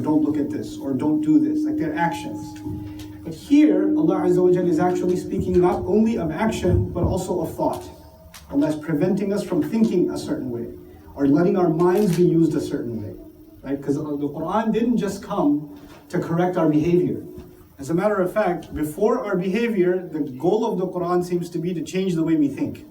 don't look at this, or don't do this, like their actions. But here, Allah Azza wa Jalla is actually speaking not only of action, but also of thought. Allah is preventing us from thinking a certain way, or letting our minds be used a certain way. Right? Because the Quran didn't just come to correct our behavior. As a matter of fact, before our behavior, the goal of the Quran seems to be to change the way we think.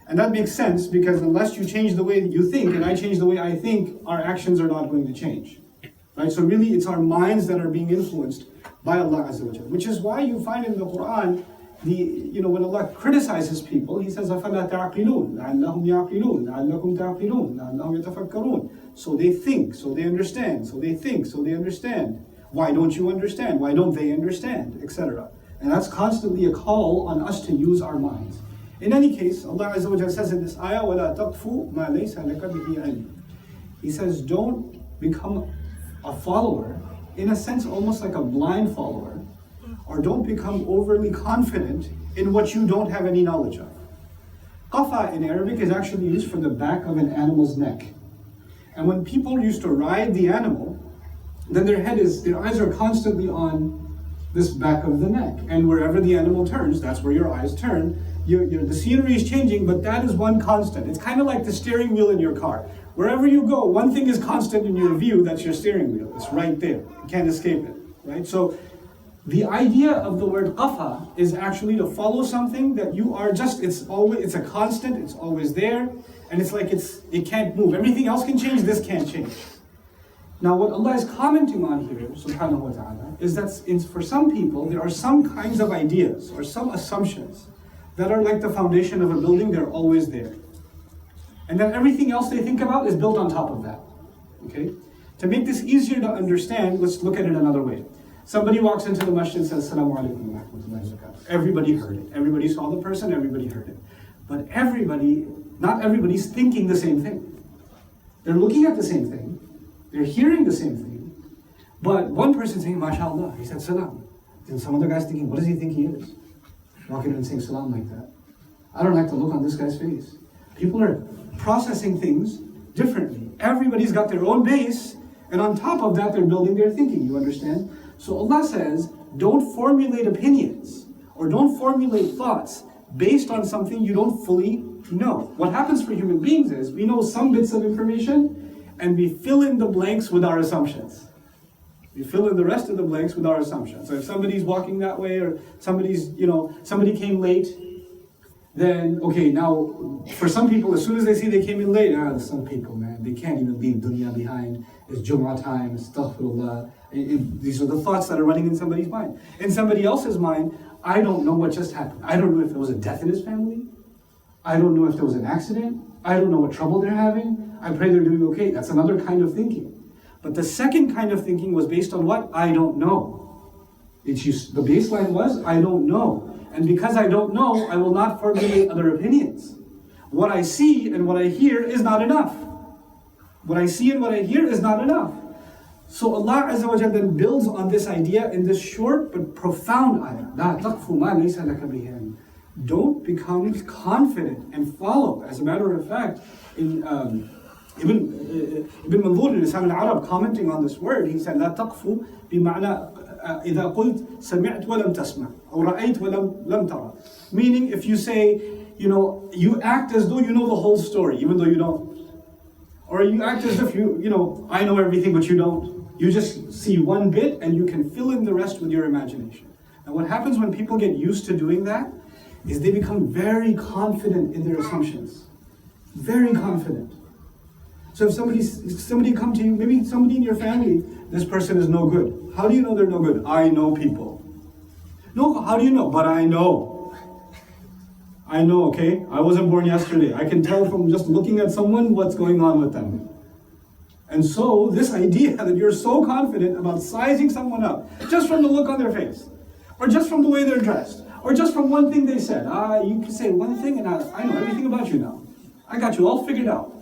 And that makes sense, because unless you change the way that you think, and I change the way I think, our actions are not going to change. Right? So really, it's our minds that are being influenced by Allah Azza wa Jalla. Which is why you find in the Quran, when Allah criticizes people, He says, أَفَلَا تَعْقِلُونَ لَعَلَّهُمْ يَعْقِلُونَ لَعَلَّكُمْ تَعْقِلُونَ لَعَلَّهُمْ يَتَفَكَّرُونَ. So they think, so they understand, so they think, so they understand. Why don't you understand? Why don't they understand? Etc. And that's constantly a call on us to use our minds. In any case, Allah Azza wa Jalla says in this ayah, وَلَا تَقْفُ مَا لَيْسَ لَكَ بِهِ عِلْمٍ. He says, don't become a follower, in a sense almost like a blind follower, or don't become overly confident in what you don't have any knowledge of. Qafa in Arabic is actually used for the back of an animal's neck. And when people used to ride the animal, then their eyes are constantly on this back of the neck. And wherever the animal turns, that's where your eyes turn. The scenery is changing, but that is one constant. It's kind of like the steering wheel in your car. Wherever you go, one thing is constant in your view, that's your steering wheel. It's right there. You can't escape it, right? So the idea of the word qafa is actually to follow something that you are just, it's a constant, it's always there, and it's like it can't move. Everything else can change, this can't change. Now what Allah is commenting on here, subhanahu wa ta'ala, is that for some people, there are some kinds of ideas or some assumptions that are like the foundation of a building, they're always there. And then everything else they think about is built on top of that. Okay? To make this easier to understand, let's look at it another way. Somebody walks into the masjid and says, Assalamu alaikum wa rahmatullahi wa barakatuh. Everybody heard it. Everybody saw the person, everybody heard it. But not everybody's thinking the same thing. They're looking at the same thing. They're hearing the same thing. But one person's saying, MashaAllah, he said salam. And some other guy's thinking, what does he think he is? Walking in and saying salam like that. I don't like the look on this guy's face. People are processing things differently. Everybody's got their own base, and on top of that, they're building their thinking, you understand? So Allah says, don't formulate opinions, or don't formulate thoughts based on something you don't fully know. What happens for human beings is, we know some bits of information, and we fill in the blanks with our assumptions. We fill in the rest of the blanks with our assumptions. So if somebody's walking that way, or somebody came late, then, okay, now, for some people, as soon as they see they came in late, some people, man, they can't even leave dunya behind. It's Jum'ah time, astaghfirullah. These are the thoughts that are running in somebody's mind. In somebody else's mind, I don't know what just happened. I don't know if there was a death in his family. I don't know if there was an accident. I don't know what trouble they're having. I pray they're doing okay. That's another kind of thinking. But the second kind of thinking was based on what? I don't know. The baseline was, I don't know. And because I don't know, I will not formulate other opinions. What I see and what I hear is not enough. What I see and what I hear is not enough. So Allah Azza wa Jalla then builds on this idea in this short but profound ayah. لا تقف ما ليس لك به علم. Don't become confident and follow. As a matter of fact, in Ibn Manzur in Lisan al-Arab commenting on this word, he said, لا تقف بمعنى إذا قلت سمعت ولم تسمع أو رأيت ولم ترى. Meaning, if you say, you act as though you know the whole story, even though you don't. Or you act as if I know everything, but you don't. You just see one bit and you can fill in the rest with your imagination. And what happens when people get used to doing that is they become very confident in their assumptions. Very confident. So if somebody come to you, maybe somebody in your family, this person is no good. How do you know they're no good? I know people. No, how do you know? But I know. I know, okay? I wasn't born yesterday. I can tell from just looking at someone what's going on with them. And so this idea that you're so confident about sizing someone up, just from the look on their face, or just from the way they're dressed, or just from one thing they said. You can say one thing and I know everything about you now. I got you all figured out.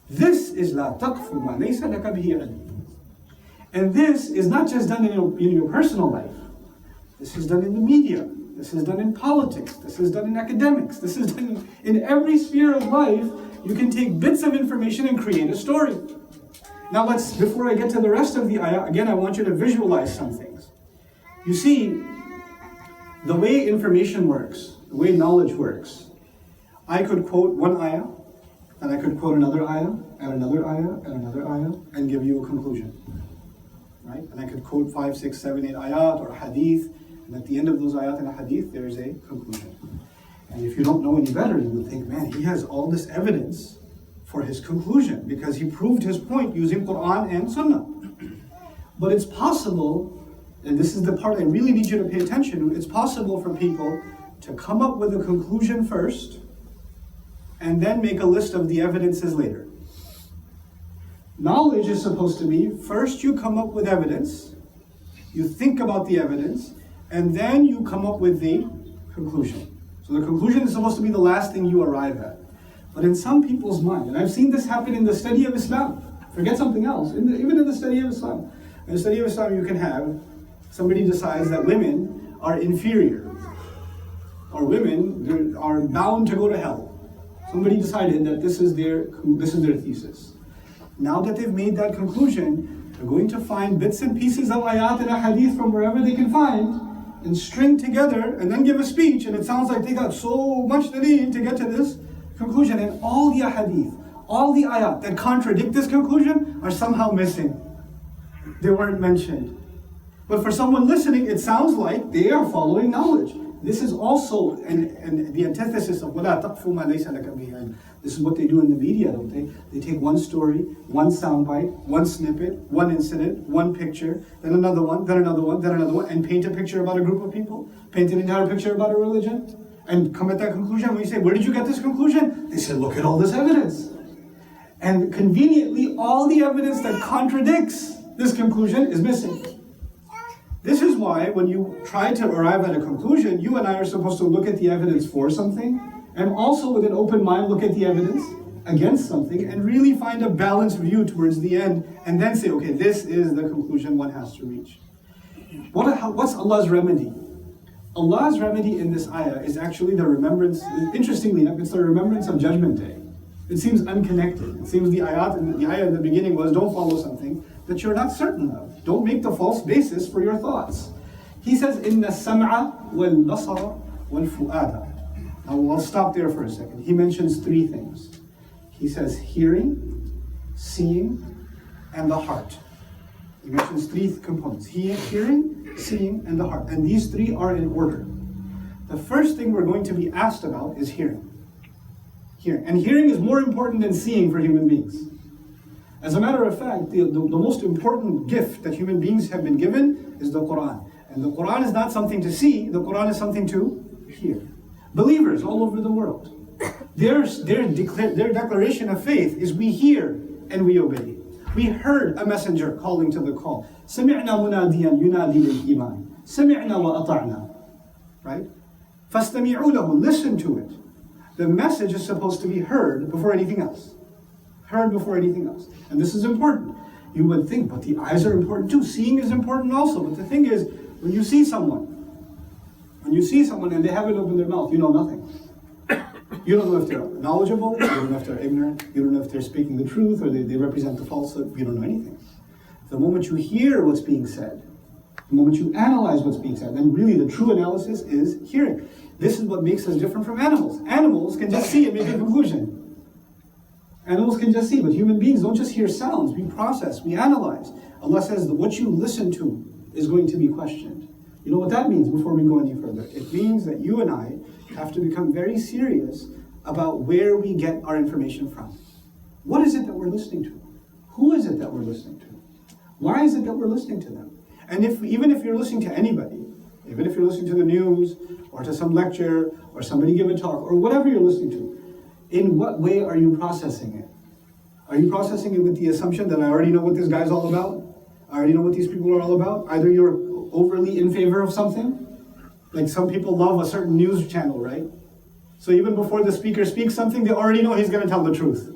This is لا تقف ما ليس لك به علم. And this is not just done in your personal life. This is done in the media. This is done in politics. This is done in academics. This is done in every sphere of life. You can take bits of information and create a story. Now before I get to the rest of the ayah, again I want you to visualize some things. You see, the way information works, the way knowledge works, I could quote one ayah, and I could quote another ayah, and another ayah, and another ayah, and give you a conclusion. Right? And I could quote 5, 6, 7, 8 ayat or hadith, and at the end of those ayat and hadith, there is a conclusion. And if you don't know any better, you would think, man, he has all this evidence for his conclusion, because he proved his point using Quran and Sunnah. But it's possible, and this is the part I really need you to pay attention to, it's possible for people to come up with a conclusion first, and then make a list of the evidences later. Knowledge is supposed to be, first you come up with evidence, you think about the evidence, and then you come up with the conclusion. So the conclusion is supposed to be the last thing you arrive at. But in some people's mind, and I've seen this happen in the study of Islam, forget something else, even in the study of Islam. In the study of Islam you can have, somebody decides that women are inferior, or women are bound to go to hell. Somebody decided that this is their thesis. Now that they've made that conclusion, they're going to find bits and pieces of ayat and hadith from wherever they can find, and string together, and then give a speech, and it sounds like they got so much daleel to get to this conclusion, and all the hadith, all the ayat that contradict this conclusion are somehow missing. They weren't mentioned. But for someone listening, it sounds like they are following knowledge. This is also the antithesis of وَلَا تَقْفُ مَا لَيْسَ لَكَ بِهِ عِلْمٌ. This is what they do in the media, don't they? They take one story, one soundbite, one snippet, one incident, one picture, then another one, then another one, then another one, and paint a picture about a group of people, paint an entire picture about a religion, and come at that conclusion. When you say, where did you get this conclusion? They say, look at all this evidence. And conveniently, all the evidence that contradicts this conclusion is missing. This is why when you try to arrive at a conclusion, you and I are supposed to look at the evidence for something, and also with an open mind look at the evidence against something, and really find a balanced view towards the end, and then say, okay, this is the conclusion one has to reach. What's Allah's remedy? Allah's remedy in this ayah is actually the remembrance, interestingly enough, it's the remembrance of Judgment Day. It seems unconnected. It seems the ayah in the beginning was, don't follow something that you're not certain of. Don't make the false basis for your thoughts. He says, إِنَّ السَّمْعَ وَالْبَصَرَ وَالْفُؤَادَ. Now I'll stop there for a second. He mentions three things. He says hearing, seeing, and the heart. He mentions three components. Hearing, seeing, and the heart. And these three are in order. The first thing we're going to be asked about is hearing. And hearing is more important than seeing for human beings. As a matter of fact, the most important gift that human beings have been given is the Quran. And the Quran is not something to see, the Quran is something to hear. Believers all over the world, their declaration of faith is we hear and we obey. We heard a messenger calling to the call. سَمِعْنَا مُنَادِيًا يُنَادِي لِلْإِيمَانِ سَمِعْنَا وَأَطَعْنَا. Right? فَاسْتَمِعُوا لَهُ. Listen to it. The message is supposed to be heard before anything else. Heard before anything else. And this is important. You would think, but the eyes are important too. Seeing is important also. But the thing is, when you see someone and they haven't opened their mouth, you know nothing. You don't know if they're knowledgeable, you don't know if they're ignorant, you don't know if they're speaking the truth or they represent the falsehood, you don't know anything. The moment you hear what's being said, the moment you analyze what's being said, then really the true analysis is hearing. This is what makes us different from animals. Animals can just see and make a conclusion. Animals can just see, but human beings don't just hear sounds. We process, we analyze. Allah says that what you listen to is going to be questioned. You know what that means before we go any further? It means that you and I have to become very serious about where we get our information from. What is it that we're listening to? Who is it that we're listening to? Why is it that we're listening to them? And even if you're listening to anybody, even if you're listening to the news, or to some lecture, or somebody give a talk, or whatever you're listening to, in what way are you processing it? Are you processing it with the assumption that I already know what this guy's all about? I already know what these people are all about? Either you're overly in favor of something, like some people love a certain news channel, right? So even before the speaker speaks something, they already know he's going to tell the truth.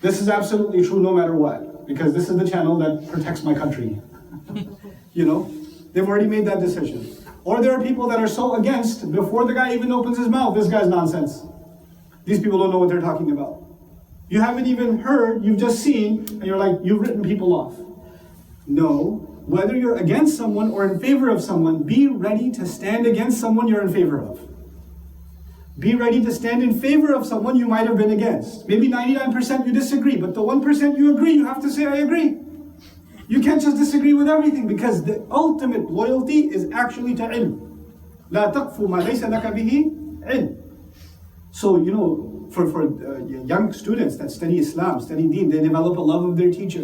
This is absolutely true no matter what, because this is the channel that protects my country. You know, they've already made that decision. Or there are people that are so against, before the guy even opens his mouth, this guy's nonsense. These people don't know what they're talking about. You haven't even heard, you've just seen, and you're like, you've written people off. No, whether you're against someone or in favor of someone, be ready to stand against someone you're in favor of. Be ready to stand in favor of someone you might have been against. Maybe 99% you disagree, but the 1% you agree, you have to say, I agree. You can't just disagree with everything, because the ultimate loyalty is actually to ilm. لا تقف ما ليس لك به علم. So, for young students that study Islam, study Deen, they develop a love of their teacher.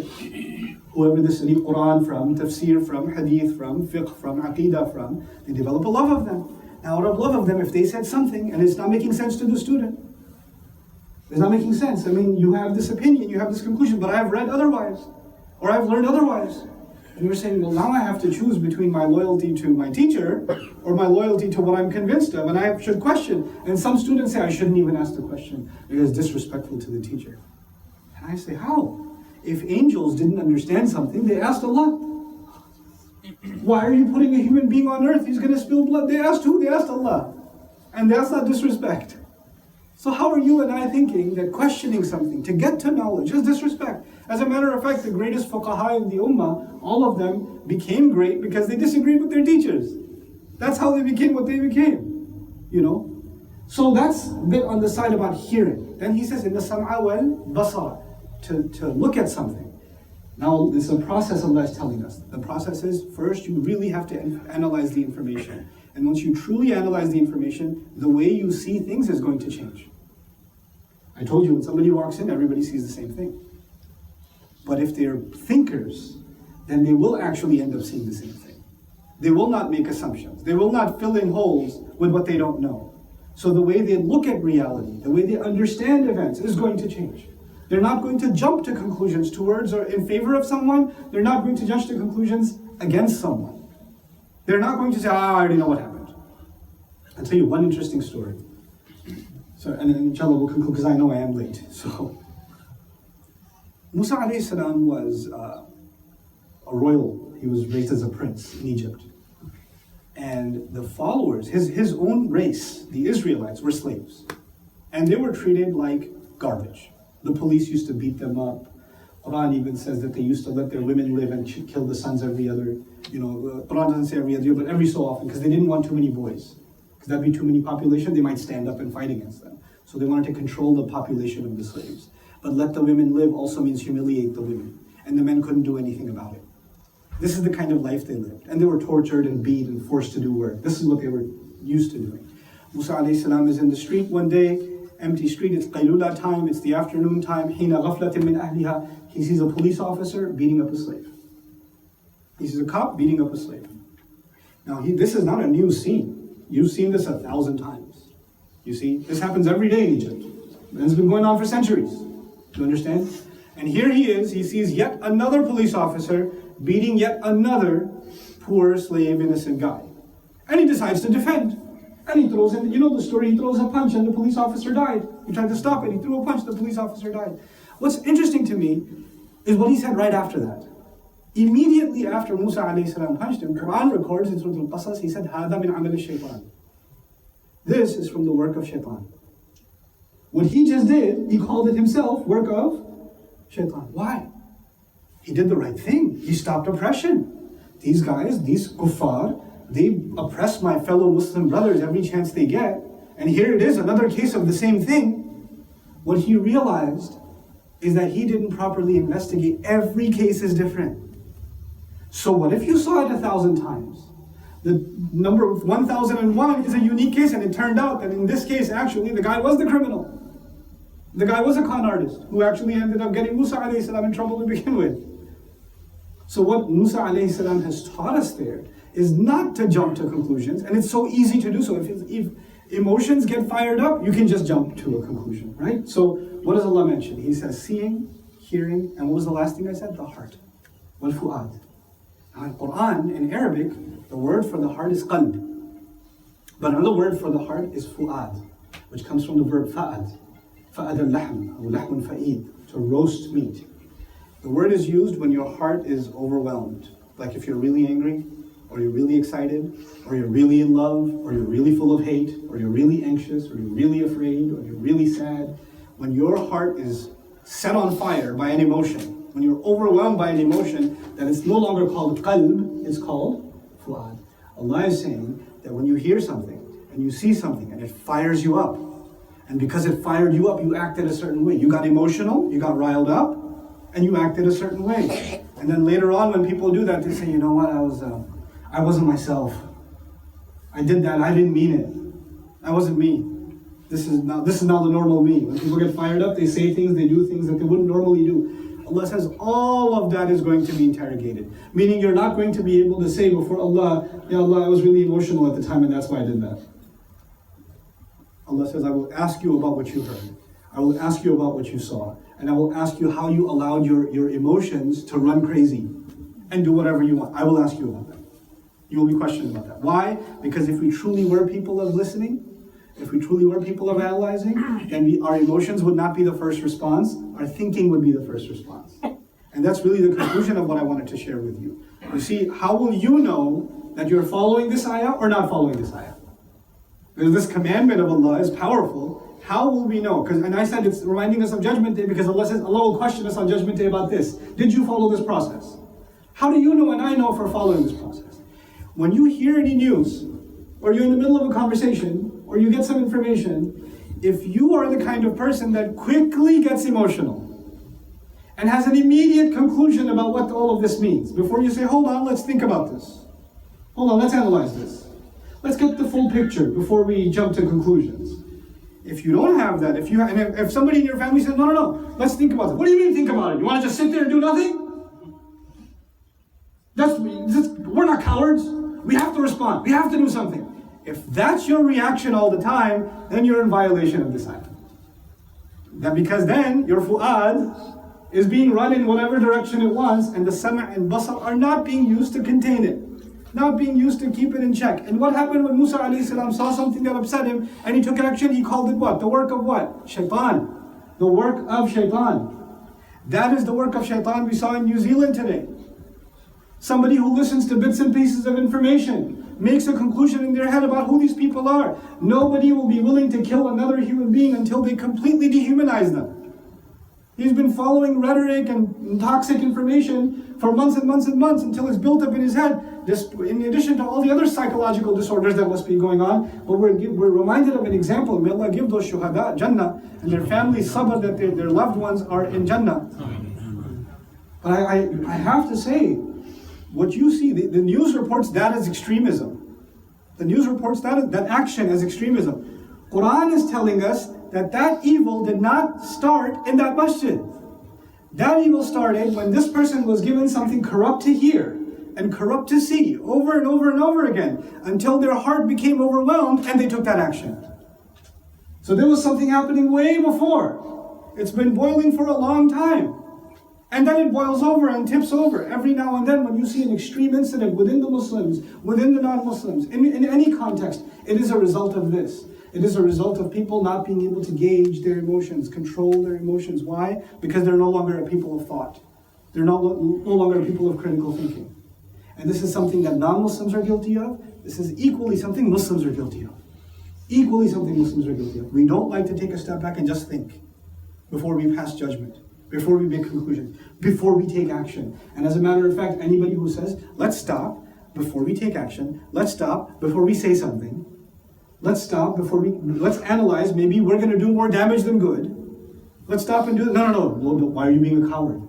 Whoever they study Quran from, tafsir from, hadith from, fiqh from, aqidah from, they develop a love of them. Now, out of love of them, if they said something and it's not making sense to the student, it's not making sense. I mean, you have this opinion, you have this conclusion, but I've read otherwise, or I've learned otherwise. And you're saying, well, now I have to choose between my loyalty to my teacher or my loyalty to what I'm convinced of, and I should question. And some students say, I shouldn't even ask the question because it's disrespectful to the teacher. And I say, how? If angels didn't understand something, they asked Allah. Why are you putting a human being on earth? He's going to spill blood. They asked who? They asked Allah. And that's not disrespect. So how are you and I thinking that questioning something to get to knowledge is disrespect? As a matter of fact, the greatest fuqaha in the ummah, all of them became great because they disagreed with their teachers. That's how they became what they became, So that's a bit on the side about hearing. Then he says, in the sam'a wal basar, to look at something. Now, this is a process Allah is telling us. The process is, first, you really have to analyze the information. And once you truly analyze the information, the way you see things is going to change. I told you, when somebody walks in, everybody sees the same thing. But if they're thinkers, then they will actually end up seeing the same thing. They will not make assumptions. They will not fill in holes with what they don't know. So the way they look at reality, the way they understand events is going to change. They're not going to jump to conclusions towards or in favor of someone. They're not going to jump to conclusions against someone. They're not going to say, I already know what happened. I'll tell you one interesting story. So, and then inshallah we'll conclude because I know I am late. So, Musa alayhi salam was a royal. He was raised as a prince in Egypt. And the followers, his own race, the Israelites, were slaves. And they were treated like garbage. The police used to beat them up. Quran even says that they used to let their women live and kill the sons every other, Quran doesn't say every other year, but every so often, because they didn't want too many boys. Because that'd be too many population, they might stand up and fight against them. So they wanted to control the population of the slaves. But let the women live also means humiliate the women. And the men couldn't do anything about it. This is the kind of life they lived. And they were tortured and beat and forced to do work. This is what they were used to doing. Musa alayhi salam is in the street one day, empty street, it's qaylula time, it's the afternoon time, hina ghaflatin min ahliha. He sees a police officer beating up a slave. He sees a cop beating up a slave. Now, this is not a new scene. You've seen this 1,000 times. You see, this happens every day in Egypt. And it's been going on for centuries. Do you understand? And here he is, he sees yet another police officer beating yet another poor slave, innocent guy. And he decides to defend. And he throws in, the story, he throws a punch and the police officer died. He tried to stop it, he threw a punch, the police officer died. What's interesting to me is what he said right after that. Immediately after Musa alayhi salam punched him, Quran records in Surah Al-Qasas, he said, هَذَا مِنْ عَمَلِ الشَّيْطَانِ. This is from the work of shaitan. What he just did, he called it himself work of shaitan. Why? He did the right thing. He stopped oppression. These guys, these kuffar, they oppress my fellow Muslim brothers every chance they get. And here it is, another case of the same thing. What he realized is that he didn't properly investigate. Every case is different. So what if you saw it 1,000 times? The number 1001 is a unique case, and it turned out that in this case, actually, the guy was the criminal. The guy was a con artist who actually ended up getting Musa alayhi salam in trouble to begin with. So what Musa alayhi salam has taught us there is not to jump to conclusions, and it's so easy to do so. If emotions get fired up, you can just jump to a conclusion, right? So what does Allah mention? He says seeing, hearing, and what was the last thing I said? The heart. Wal fu'ad. Now in Quran, in Arabic, the word for the heart is qalb. But another word for the heart is fu'ad, which comes from the verb fa'ad. Fa'ad al-lahm, or lahmun fa'id, to roast meat. The word is used when your heart is overwhelmed. Like if you're really angry, or you're really excited, or you're really in love, or you're really full of hate, or you're really anxious, or you're really afraid, or you're really sad. When your heart is set on fire by an emotion, when you're overwhelmed by an emotion, then it's no longer called qalb, it's called fu'ad. Allah is saying that when you hear something and you see something and it fires you up, and because it fired you up, you acted a certain way. You got emotional, you got riled up, and you acted a certain way. And then later on when people do that, they say, you know what, I wasn't myself. I did that, I didn't mean it. That wasn't me. This is not the normal me. When people get fired up, they say things, they do things that they wouldn't normally do. Allah says all of that is going to be interrogated. Meaning you're not going to be able to say before Allah, Ya Allah, I was really emotional at the time and that's why I did that. Allah says, I will ask you about what you heard. I will ask you about what you saw. And I will ask you how you allowed your emotions to run crazy and do whatever you want. I will ask you about that. You will be questioned about that. Why? Because if we truly were people of listening, if we truly were people of analyzing, then our emotions would not be the first response, our thinking would be the first response. And that's really the conclusion of what I wanted to share with you. You see, how will you know that you're following this ayah or not following this ayah? Because this commandment of Allah is powerful. How will we know? And I said it's reminding us of Judgment Day because Allah says, Allah will question us on Judgment Day about this. Did you follow this process? How do you know and I know if we're following this process? When you hear any news, or you're in the middle of a conversation, or you get some information, if you are the kind of person that quickly gets emotional and has an immediate conclusion about what all of this means, before you say, hold on, let's think about this. Hold on, let's analyze this. Let's get the full picture before we jump to conclusions. If you don't have that, if somebody in your family says, no, let's think about it. What do you mean think about it? You want to just sit there and do nothing? We're not cowards. We have to respond. We have to do something. If that's your reaction all the time, then you're in violation of this ayah. Because then your fu'ad is being run in whatever direction it wants, and the sam' and basar are not being used to contain it, not being used to keep it in check. And what happened when Musa alayhi salam saw something that upset him, and he took action? He called it what? The work of what? Shaitan. The work of shaitan. That is the work of shaitan we saw in New Zealand today. Somebody who listens to bits and pieces of information, makes a conclusion in their head about who these people are. Nobody will be willing to kill another human being until they completely dehumanize them. He's been following rhetoric and toxic information for months and months and months until it's built up in his head, in addition to all the other psychological disorders that must be going on. But we're reminded of an example. May Allah give those shuhada Jannah and their families sabr that their loved ones are in Jannah. But I have to say, what you see, the news reports that as extremism. The news reports that action as extremism. Quran is telling us that evil did not start in that masjid. That evil started when this person was given something corrupt to hear and corrupt to see over and over and over again until their heart became overwhelmed and they took that action. So there was something happening way before. It's been boiling for a long time. And then it boils over and tips over. Every now and then when you see an extreme incident within the Muslims, within the non-Muslims, in any context, it is a result of this. It is a result of people not being able to gauge their emotions, control their emotions. Why? Because they're no longer a people of thought. They're no longer a people of critical thinking. And this is something that non-Muslims are guilty of. This is equally something Muslims are guilty of. Equally something Muslims are guilty of. We don't like to take a step back and just think before we pass judgment, before we make conclusions, before we take action. And as a matter of fact, anybody who says, let's stop before we take action, let's stop before we say something, let's stop let's analyze, maybe we're going to do more damage than good, let's stop and do it. No, why are you being a coward?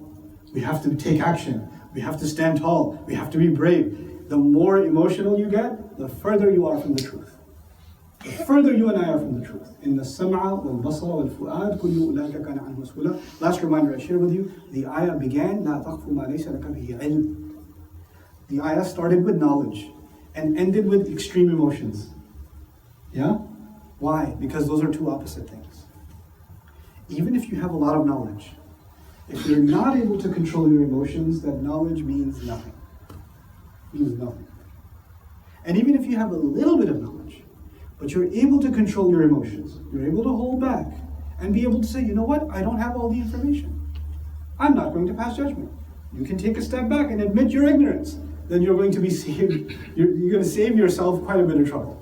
We have to take action. We have to stand tall. We have to be brave. The more emotional you get, the further you are from the truth. The further you and I are from the truth. In the sam'a wal basara wal fu'ad kullu ulaika kana anhu mas'ula. Last reminder I share with you, the ayah began la taqfu ma laysa laka bihi ilm. The ayah started with knowledge and ended with extreme emotions. Yeah? Why? Because those are two opposite things. Even if you have a lot of knowledge, if you're not able to control your emotions, that knowledge means nothing. It means nothing. And even if you have a little bit of knowledge, but you're able to control your emotions, you're able to hold back and be able to say, you know what, I don't have all the information. I'm not going to pass judgment. You can take a step back and admit your ignorance. Then you're going to be saved. You're going to save yourself quite a bit of trouble.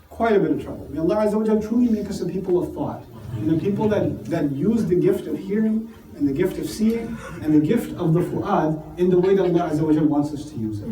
Quite a bit of trouble. May Allah Azza wa Jalla truly make us a people of thought. And the people that use the gift of hearing and the gift of seeing, and the gift of the fu'ad in the way that Allah Azza wa Jal wants us to use it.